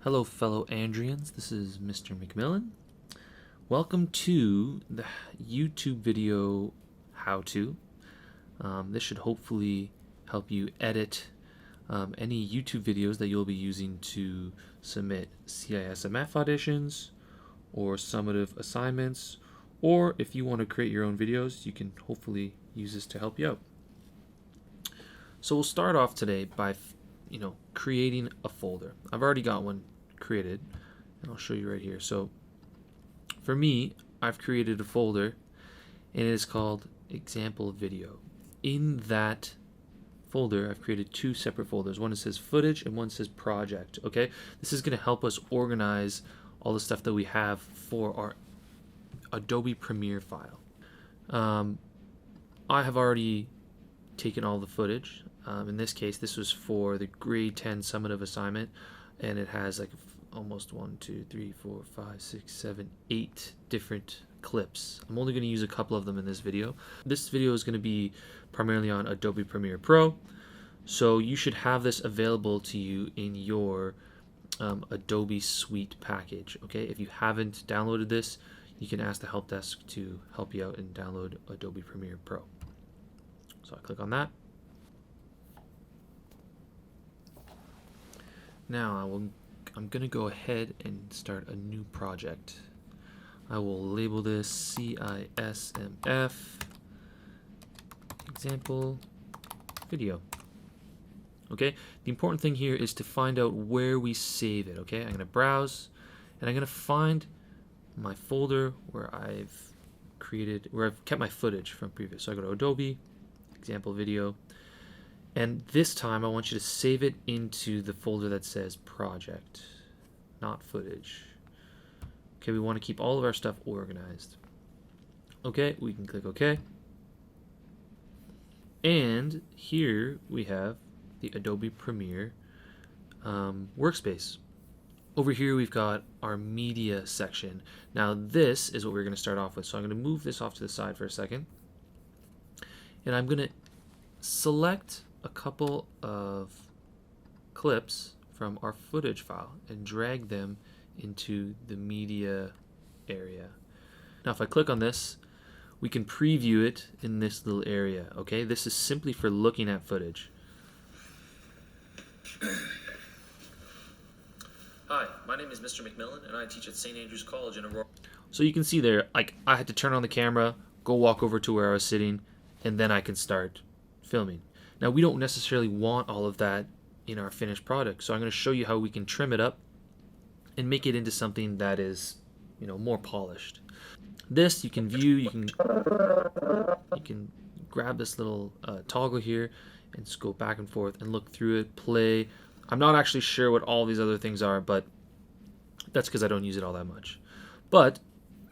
Hello fellow Andrians, this is Mr. McMillan. Welcome to the YouTube video how-to. This should hopefully help you edit any YouTube videos that you'll be using to submit CISMF auditions or summative assignments, or if you want to create your own videos, you can hopefully use this to help you out. So we'll start off today by creating a folder. I've already got one created and I'll show you right here. So for me, I've created a folder and it is called example video. In that folder, I've created two separate folders. One says footage and one says project. Okay, this is going to help us organize all the stuff that we have for our Adobe Premiere file. I have already taken all the footage. In this case, this was for the grade 10 summative assignment, and it has like almost 8 different clips. I'm only going to use a couple of them in this video. This video is going to be primarily on Adobe Premiere Pro, so you should have this available to you in your Adobe Suite package. Okay, if you haven't downloaded this, you can ask the help desk to help you out and download Adobe Premiere Pro. So I click on that. Now I'm going to go ahead and start a new project. I will label this CISMF example video. Okay, the important thing here is to find out where we save it. Okay, I'm going to browse and I'm going to find my folder where I've kept my footage from previous. So I go to Adobe, example video. And this time I want you to save it into the folder that says project, not footage. Okay, we want to keep all of our stuff organized. Okay, we can click OK. And here we have the Adobe Premiere workspace. Over here we've got our media section. Now this is what we're going to start off with. So I'm going to move this off to the side for a second. And I'm going to select a couple of clips from our footage file and drag them into the media area. Now if I click on this, we can preview it in this little area. Okay, this is simply for looking at footage. Hi, my name is Mr. McMillan and I teach at St. Andrews College in Aurora. So you can see there, like, I had to turn on the camera, go walk over to where I was sitting, and then I can start filming. Now we don't necessarily want all of that in our finished product, so I'm going to show you how we can trim it up and make it into something that is, more polished. This you can view. You can grab this little toggle here and just go back and forth and look through it, play. I'm not actually sure what all these other things are, but that's because I don't use it all that much. But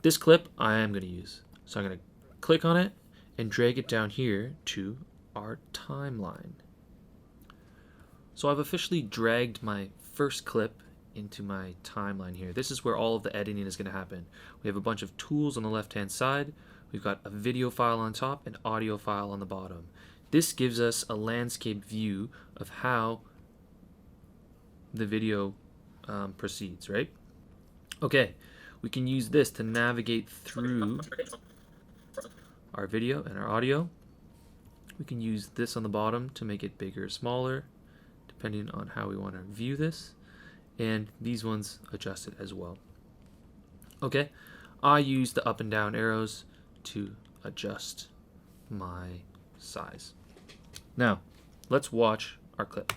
this clip I am going to use, so I'm going to click on it and drag it down here to our timeline. So I've officially dragged my first clip into my timeline here. This is where all of the editing is going to happen. We have a bunch of tools on the left hand side. We've got a video file on top and audio file on the bottom. This gives us a landscape view of how the video proceeds, right? Okay, we can use this to navigate through our video and our audio. We can use this on the bottom to make it bigger or smaller, depending on how we want to view this. And these ones adjust it as well. Okay, I use the up and down arrows to adjust my size. Now, let's watch our clip.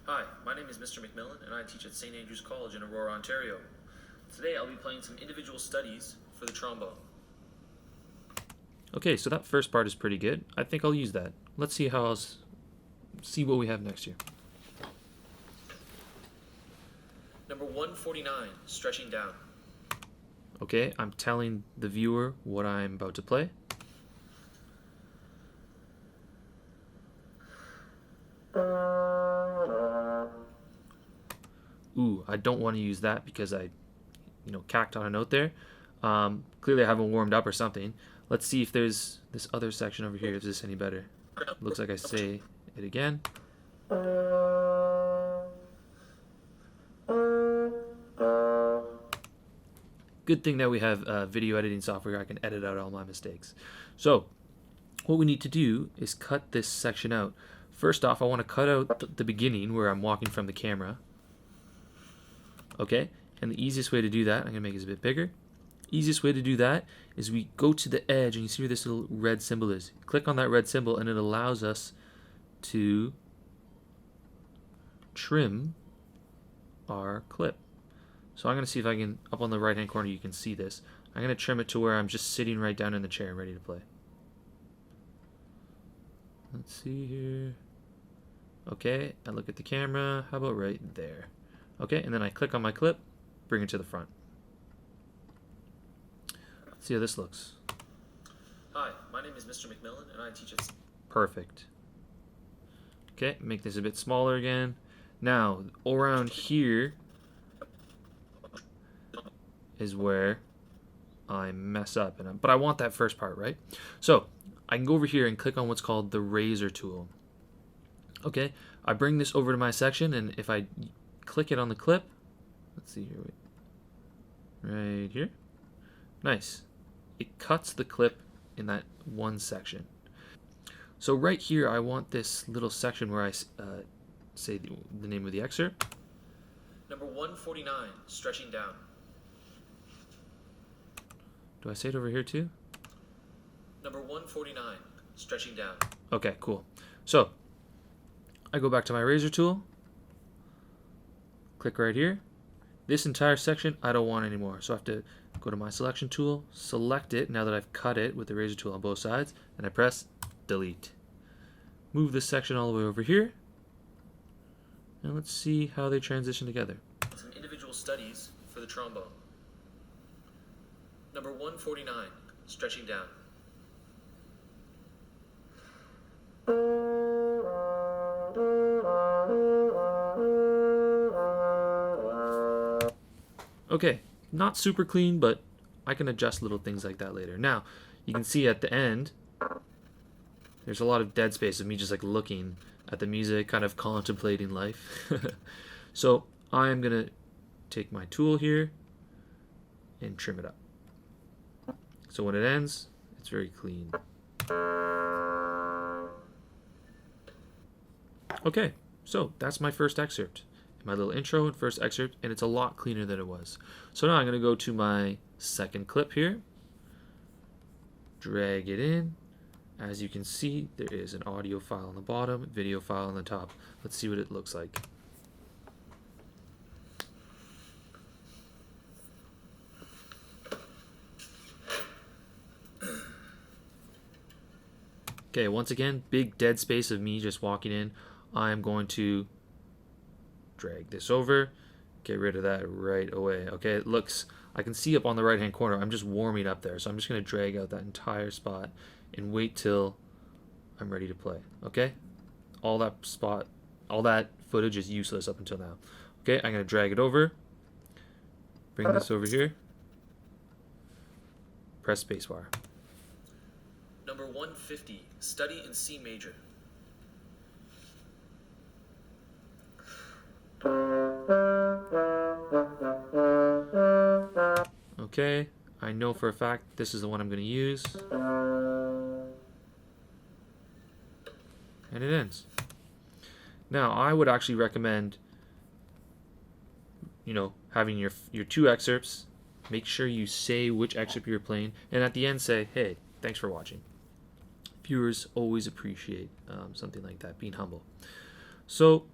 Hi, my name is Mr. McMillan and I teach at St. Andrews College in Aurora, Ontario. Today I'll be playing some individual studies for the trombone. Okay, so that first part is pretty good. I think I'll use that. Let's see what we have next here. Number 149, stretching down. Okay, I'm telling the viewer what I'm about to play. Ooh, I don't want to use that because I cacked on a note there. Clearly I haven't warmed up or something. Let's see if there's this other section over here. Is this any better? Looks like I say Hit again. Good thing that we have video editing software. I can edit out all my mistakes. So what we need to do is cut this section out. First off, I want to cut out the beginning where I'm walking from the camera. Okay, and the easiest way to do that, I'm going to make this a bit bigger. Easiest way to do that is we go to the edge, and you see where this little red symbol is. Click on that red symbol, and it allows us to trim our clip. So I'm going to see if I can, up on the right hand corner you can see this. I'm going to trim it to where I'm just sitting right down in the chair ready to play. Let's see here. Okay, I look at the camera. How about right there? Okay, and then I click on my clip, bring it to the front. Let's see how this looks. Hi, my name is Mr. McMillan, and I teach at... Perfect. Okay, make this a bit smaller again. Now, around here is where I mess up, but I want that first part, right? So I can go over here and click on what's called the razor tool. Okay, I bring this over to my section, and if I click it on the clip, let's see here, right here, nice. It cuts the clip in that one section. So right here, I want this little section where I say the name of the excerpt. Number 149, stretching down. Do I say it over here too? Number 149, stretching down. Okay, cool. So I go back to my razor tool, click right here. This entire section I don't want anymore, so I have to go to my selection tool, select it now that I've cut it with the razor tool on both sides, and I press delete. Move this section all the way over here, and let's see how they transition together. Some individual studies for the trombone. Number 149, stretching down. Okay, not super clean, but I can adjust little things like that later. Now, you can see at the end, there's a lot of dead space of me just like looking at the music, kind of contemplating life. So I'm gonna take my tool here and trim it up. So when it ends, it's very clean. Okay, so that's my first excerpt. My little intro and first excerpt, and it's a lot cleaner than it was. So now I'm going to go to my second clip here, drag it in. As you can see, there is an audio file on the bottom, video file on the top. Let's see what it looks like. Okay, once again, big dead space of me just walking in. I'm going to drag this over, get rid of that right away. Okay, it looks, I can see up on the right hand corner, I'm just warming up there. So I'm just going to drag out that entire spot and wait till I'm ready to play. Okay, all that footage is useless up until now. Okay, I'm going to drag it over, bring this over here, press spacebar. Number 150, study in C major. Okay, I know for a fact this is the one I'm going to use. And it ends. Now, I would actually recommend, having your two excerpts. Make sure you say which excerpt you're playing, and at the end say, hey, thanks for watching. Viewers always appreciate something like that, being humble. So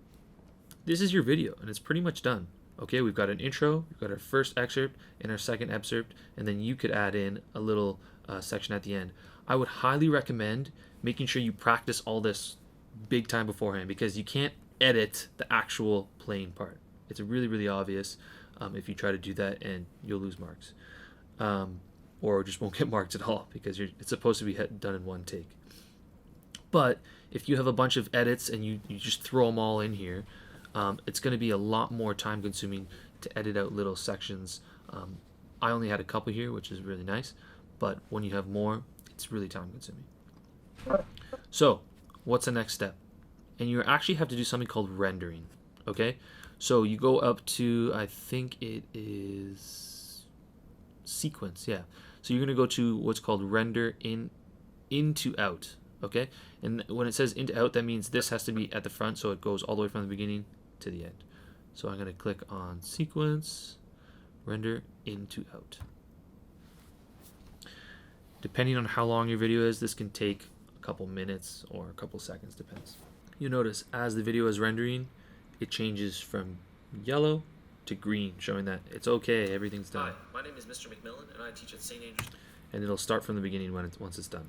this is your video, and it's pretty much done. Okay, we've got an intro, we've got our first excerpt and our second excerpt, and then you could add in a little section at the end. I would highly recommend making sure you practice all this big time beforehand, because you can't edit the actual playing part. It's really, really obvious if you try to do that, and you'll lose marks. Or just won't get marks at all, because it's supposed to be done in one take. But if you have a bunch of edits and you just throw them all in here, it's going to be a lot more time consuming to edit out little sections. I only had a couple here, which is really nice, but when you have more, it's really time consuming. So what's the next step? and you actually have to do something called rendering. Okay, so you go up to, I think it is sequence, yeah. So you're gonna go to what's called render into out. Okay, and when it says into out, that means this has to be at the front, so it goes all the way from the beginning to the end. So I'm gonna click on sequence, render into out. Depending on how long your video is, this can take a couple minutes or a couple seconds, depends. You notice as the video is rendering, it changes from yellow to green, showing that it's okay, everything's done. Hi, my name is Mr. McMillan, and I teach at St. Andrews. And it'll start from the beginning once it's done.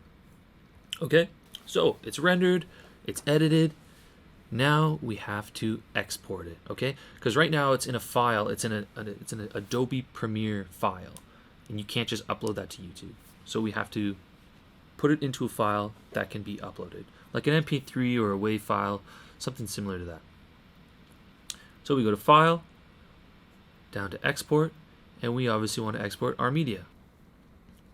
Okay, so it's rendered, it's edited. Now we have to export it, okay? Because right now it's in a file, it's in an Adobe Premiere file, and you can't just upload that to YouTube. So we have to put it into a file that can be uploaded, like an MP3 or a WAV file, something similar to that. So we go to File, down to Export, and we obviously want to export our media.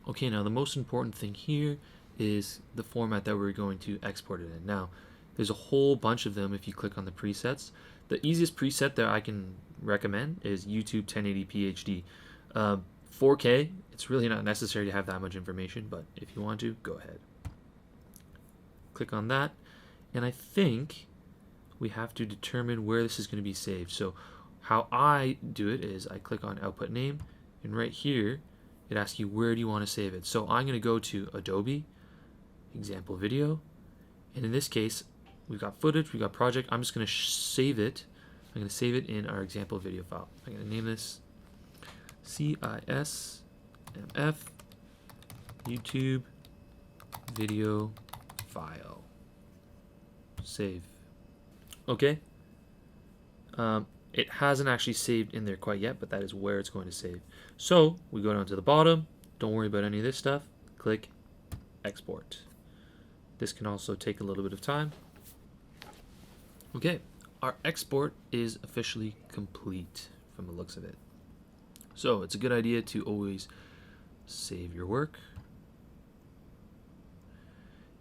Okay, now the most important thing here is the format that we're going to export it in. Now, there's a whole bunch of them if you click on the presets. The easiest preset that I can recommend is YouTube 1080p HD. 4K, it's really not necessary to have that much information, but if you want to, go ahead. Click on that, and I think we have to determine where this is going to be saved. So how I do it is I click on output name, and right here it asks you where do you want to save it. So I'm going to go to Adobe, example video, and in this case we've got footage, we've got project. I'm just going to save it. I'm going to save it in our example video file. I'm going to name this CISMF YouTube video file. Save. Okay. It hasn't actually saved in there quite yet, but that is where it's going to save. So we go down to the bottom. Don't worry about any of this stuff. Click export. This can also take a little bit of time. Okay, our export is officially complete from the looks of it. So it's a good idea to always save your work.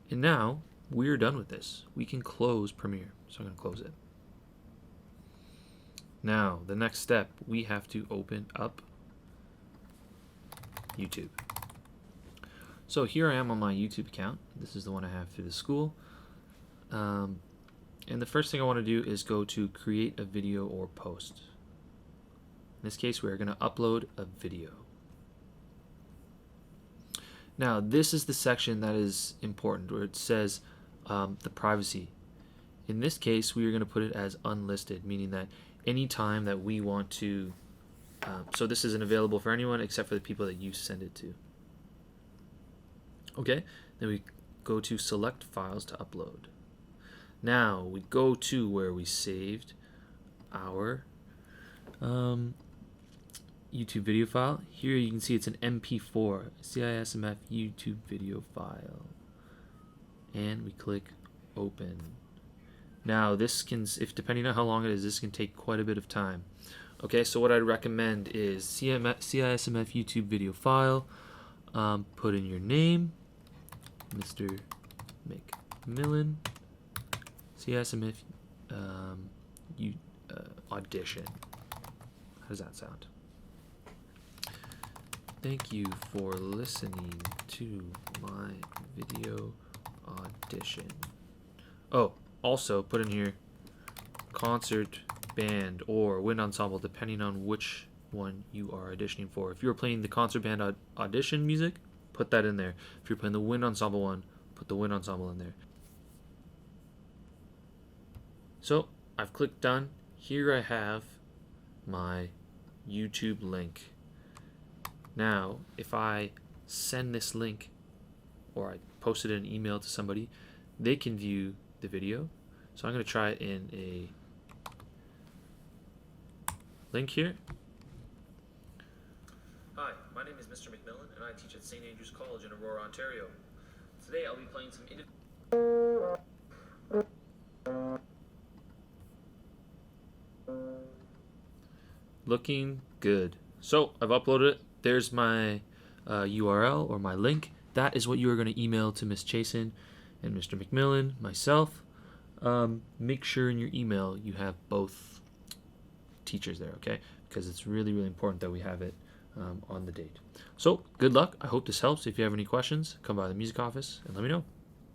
And now we're done with this. We can close Premiere. So I'm going to close it. Now, the next step, we have to open up YouTube. So here I am on my YouTube account. This is the one I have through the school. And the first thing I want to do is go to create a video or post. In this case, we're going to upload a video. Now, this is the section that is important, where it says the privacy. In this case, we are going to put it as unlisted, meaning that any time that we want to, so this isn't available for anyone except for the people that you send it to. Okay, then we go to select files to upload. Now we go to where we saved our YouTube video file. Here you can see it's an MP4, CISMF YouTube video file. And we click open. Now this can, if depending on how long it is, this can take quite a bit of time. Okay, so what I'd recommend is CISMF YouTube video file. Put in your name, Mr. McMillan, CISMF audition. How does that sound? Thank you for listening to my video audition. Oh, also put in here concert, band, or wind ensemble, depending on which one you are auditioning for. If you're playing the concert band audition music, put that in there. If you're playing the wind ensemble one, put the wind ensemble in there. So I've clicked done. Here I have my YouTube link. Now, if I send this link or I post it in an email to somebody, they can view the video. So I'm going to try it in a link here. Hi, my name is Mr. McMillan, and I teach at St. Andrews College in Aurora, Ontario. Today I'll be playing some Looking good. So I've uploaded it. There's my URL or my link. That is what you are going to email to Miss Chasen and Mr. McMillan, myself. make sure in your email you have both teachers there, okay? Because it's really, really important that we have it on the date. So, good luck. I hope this helps. If you have any questions, come by the music office and let me know.